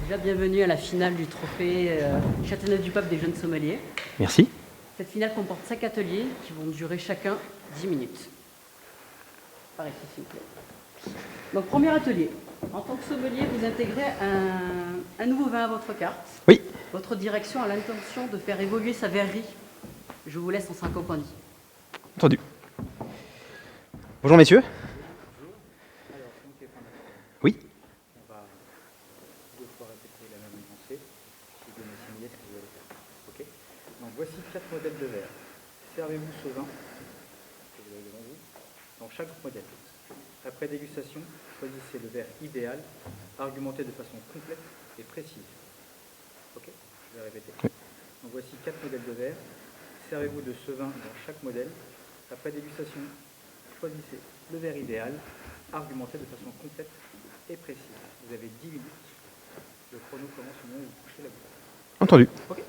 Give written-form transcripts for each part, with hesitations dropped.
Déjà, bienvenue à la finale du trophée Châteauneuf-du-Pape des jeunes sommeliers. Merci. Cette finale comporte 5 ateliers qui vont durer chacun 10 minutes. Par ici, s'il vous plaît. Donc, premier atelier. En tant que sommelier, vous intégrez un nouveau vin à votre carte. Oui. Votre direction a l'intention de faire évoluer sa verrerie. Je vous laisse en 5 compagnies. Entendu. Bonjour messieurs. Oui. On va 2 fois répéter la même pensée, puis bien assimiler ce que vous allez faire. Ok. Donc voici 4 modèles de verre. Servez-vous ce vin que vous avez devant vous dans chaque modèle. Après dégustation, choisissez le verre idéal, argumentez de façon complète et précise. Ok. Je vais répéter. Oui. Donc voici 4 modèles de verre. Servez-vous de ce vin dans chaque modèle. Après dégustation, choisissez le verre idéal, argumentez de façon complète et précise. Vous avez 10 minutes. Le chrono commence au moment où vous couchez la bouteille. Entendu. Ok.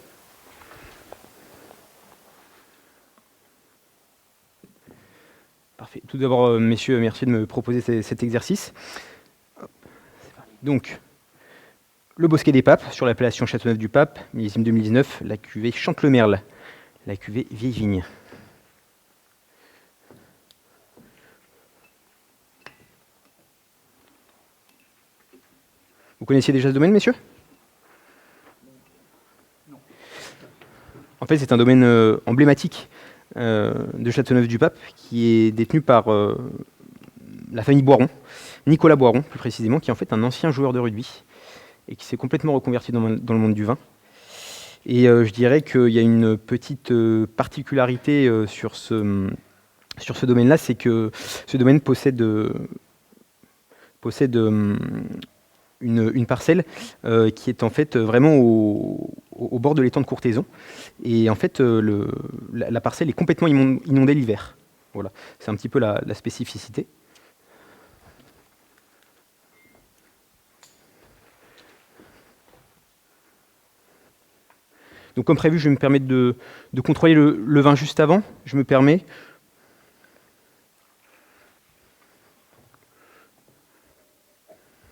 Parfait. Tout d'abord, messieurs, merci de me proposer cet exercice. Donc, le Bosquet des Papes, sur l'appellation Châteauneuf-du-Pape, millésime 2019, la cuvée Chante-le-Merle, la cuvée Vieille Vigne. Vous connaissiez déjà ce domaine, messieurs? Non. En fait, c'est un domaine emblématique de Châteauneuf-du-Pape qui est détenu par la famille Boiron, Nicolas Boiron plus précisément, qui est en fait un ancien joueur de rugby et qui s'est complètement reconverti dans le monde du vin. Et je dirais qu'il y a une petite particularité sur ce domaine-là, c'est que ce domaine possède une parcelle qui est en fait vraiment au bord de l'étang de Courthézon. Et en fait, la parcelle est complètement inondée l'hiver. Voilà, c'est un petit peu la spécificité. Donc comme prévu, je vais me permettre de contrôler le vin juste avant. Je me permets.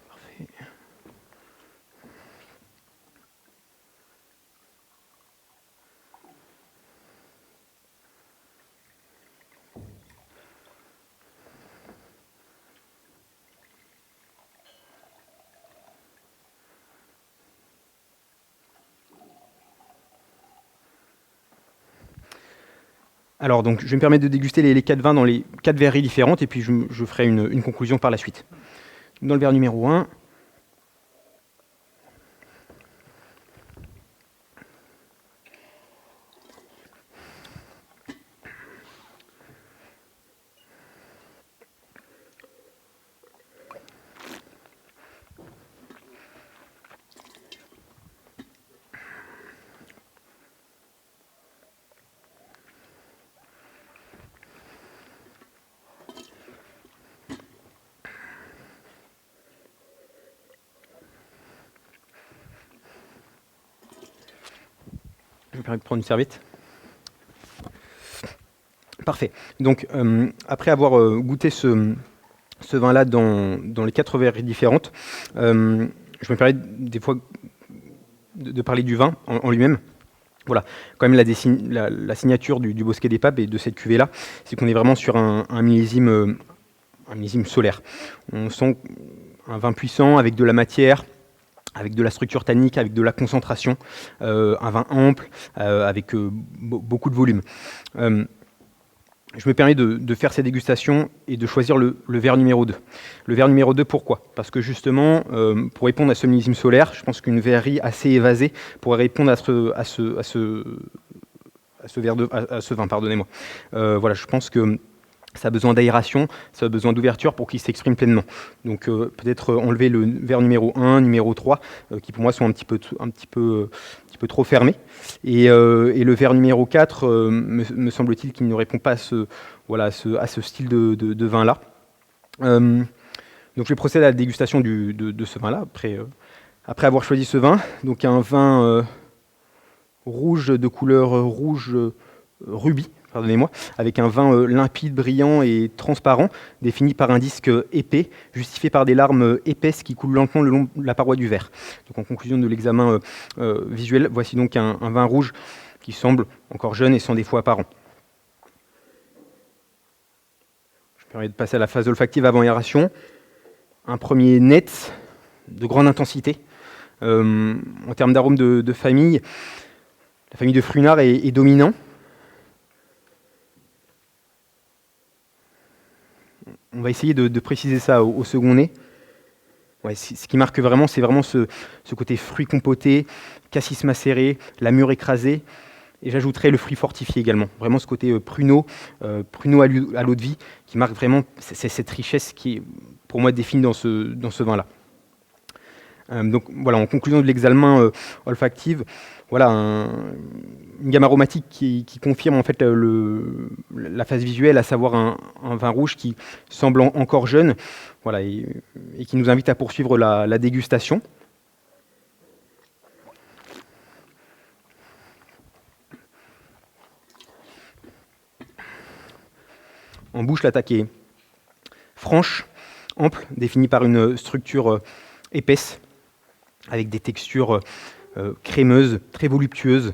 Parfait. Alors, donc, je vais me permettre de déguster les 4 vins dans les 4 verreries différentes, et puis je ferai une conclusion par la suite. Dans le verre numéro 1, je me permets de prendre une serviette. Parfait. Donc, après avoir goûté ce vin-là dans les 4 verreries différentes, je me permets des fois de parler du vin en lui-même. Voilà, quand même la signature du Bosquet des Papes et de cette cuvée-là, c'est qu'on est vraiment sur un millésime solaire. On sent un vin puissant avec de la matière, avec de la structure tannique, avec de la concentration, un vin ample, avec beaucoup de volume. Je me permets de faire ces dégustations et de choisir le verre numéro 2. Le verre numéro 2, pourquoi? Parce que justement, pour répondre à ce millésime solaire, je pense qu'une verrerie assez évasée pourrait répondre à ce vin, pardonnez-moi. Voilà, je pense que ça a besoin d'aération, ça a besoin d'ouverture pour qu'il s'exprime pleinement. Donc peut-être enlever le verre numéro 1, numéro 3, qui pour moi sont un petit peu trop fermés. Et le verre numéro 4, me semble-t-il qu'il ne répond pas à ce style de vin-là. Donc je vais procéder à la dégustation de ce vin-là, après avoir choisi ce vin. Donc un vin rouge de couleur rouge rubis, pardonnez-moi, avec un vin limpide, brillant et transparent, défini par un disque épais, justifié par des larmes épaisses qui coulent lentement le long de la paroi du verre. Donc en conclusion de l'examen visuel, voici donc un vin rouge qui semble encore jeune et sans défaut apparent. Je me permets de passer à la phase olfactive avant aération. Un premier net, de grande intensité. En termes d'arôme de famille, la famille de Frunard est dominant. On va essayer de préciser ça au second nez. Ouais, ce qui marque vraiment, c'est vraiment ce côté fruit compoté, cassis macéré, la mûre écrasée. Et j'ajouterai le fruit fortifié également. Vraiment ce côté pruneau à l'eau de vie, qui marque vraiment cette richesse qui est, pour moi, définie dans ce vin-là. Donc voilà, en conclusion de l'examen olfactif, voilà une gamme aromatique qui confirme en fait la phase visuelle, à savoir un vin rouge qui semble encore jeune, voilà, et qui nous invite à poursuivre la dégustation. En bouche, l'attaque est franche, ample, définie par une structure épaisse, avec des textures crémeuses, très voluptueuses.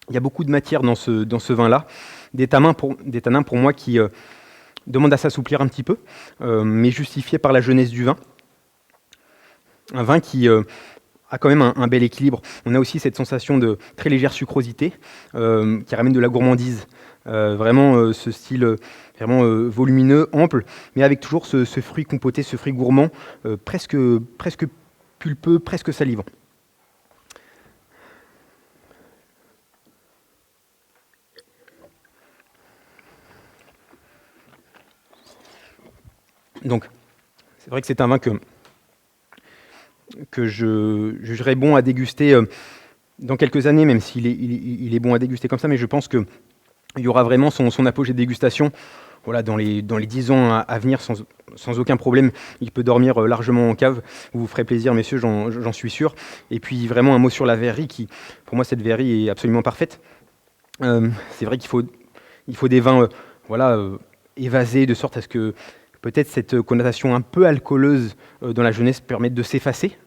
Il y a beaucoup de matière dans ce vin-là, des tanins pour moi qui demandent à s'assouplir un petit peu, mais justifiés par la jeunesse du vin. Un vin qui a quand même un bel équilibre. On a aussi cette sensation de très légère sucrosité qui ramène de la gourmandise. Vraiment ce style vraiment volumineux, ample, mais avec toujours ce fruit compoté, ce fruit gourmand, presque pulpeux, presque salivant. Donc, c'est vrai que c'est un vin que je jugerais bon à déguster dans quelques années, même s'il est bon à déguster comme ça, mais je pense qu'il y aura vraiment son apogée de dégustation. Voilà, dans les 10 ans à venir, sans aucun problème. Il peut dormir largement en cave. Vous vous ferez plaisir, messieurs, j'en suis sûr. Et puis, vraiment, un mot sur la verrerie, qui, pour moi, cette verrerie est absolument parfaite. C'est vrai qu'il faut des vins évasés, de sorte à ce que peut-être cette connotation un peu alcooleuse dans la jeunesse permette de s'effacer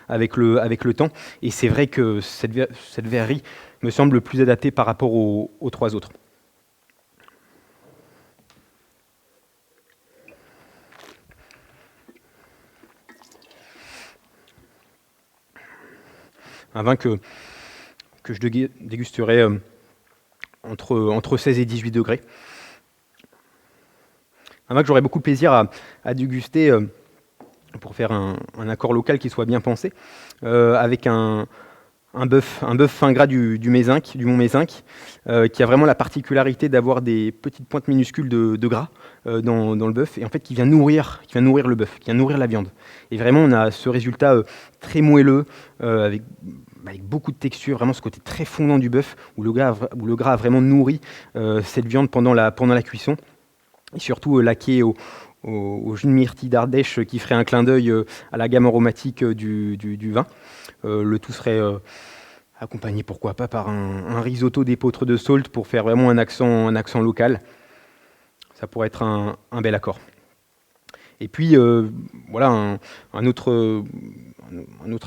avec le temps. Et c'est vrai que cette verrerie me semble le plus adaptée par rapport aux trois autres. Un vin que je dégusterai entre 16 et 18 degrés. Un vin que j'aurais beaucoup de plaisir à déguster pour faire un accord local qui soit bien pensé, avec un bœuf fin gras du Mont Mézinc, qui a vraiment la particularité d'avoir des petites pointes minuscules de gras dans le bœuf, et en fait qui vient nourrir le bœuf, qui vient nourrir la viande. Et vraiment, on a ce résultat très moelleux, avec beaucoup de texture, vraiment ce côté très fondant du bœuf, où le gras a vraiment nourri cette viande pendant la cuisson, et surtout laqué au jus de myrtille d'Ardèche qui ferait un clin d'œil à la gamme aromatique du vin. Le tout serait accompagné, pourquoi pas, par un risotto d'épeautre de saule pour faire vraiment un accent local. Ça pourrait être un bel accord. Et puis, voilà, un autre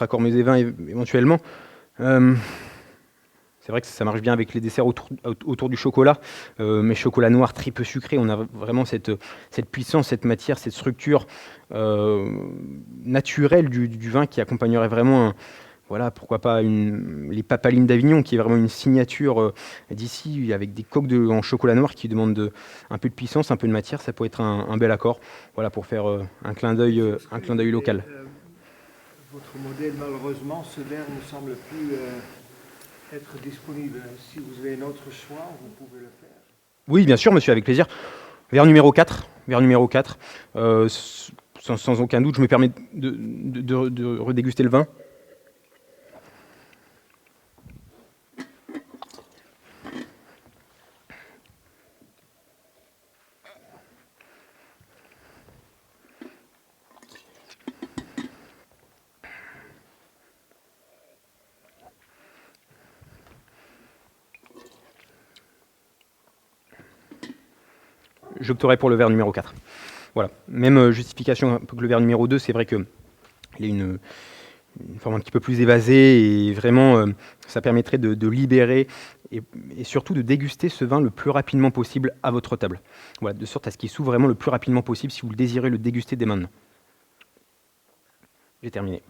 accord mets et vins éventuellement. C'est vrai que ça marche bien avec les desserts autour du chocolat, mais chocolat noir très peu sucré. On a vraiment cette puissance, cette matière, cette structure naturelle du vin qui accompagnerait vraiment, voilà, pourquoi pas les papalines d'Avignon, qui est vraiment une signature d'ici, avec des coques en chocolat noir qui demandent un peu de puissance, un peu de matière. Ça peut être un bel accord, voilà, pour faire un clin d'œil local. Votre modèle, malheureusement, ce verre ne semble plus être disponible. Si vous avez un autre choix, vous pouvez le faire. Oui, bien sûr, monsieur, avec plaisir. Verre numéro 4, sans aucun doute. Je me permets de redéguster le vin. j'opterais pour le verre numéro 4. Voilà. Même justification que le verre numéro 2, c'est vrai qu'il est une forme un petit peu plus évasée, et vraiment, ça permettrait de libérer et surtout de déguster ce vin le plus rapidement possible à votre table. Voilà, de sorte à ce qu'il s'ouvre vraiment le plus rapidement possible si vous le désirez le déguster dès maintenant. J'ai terminé.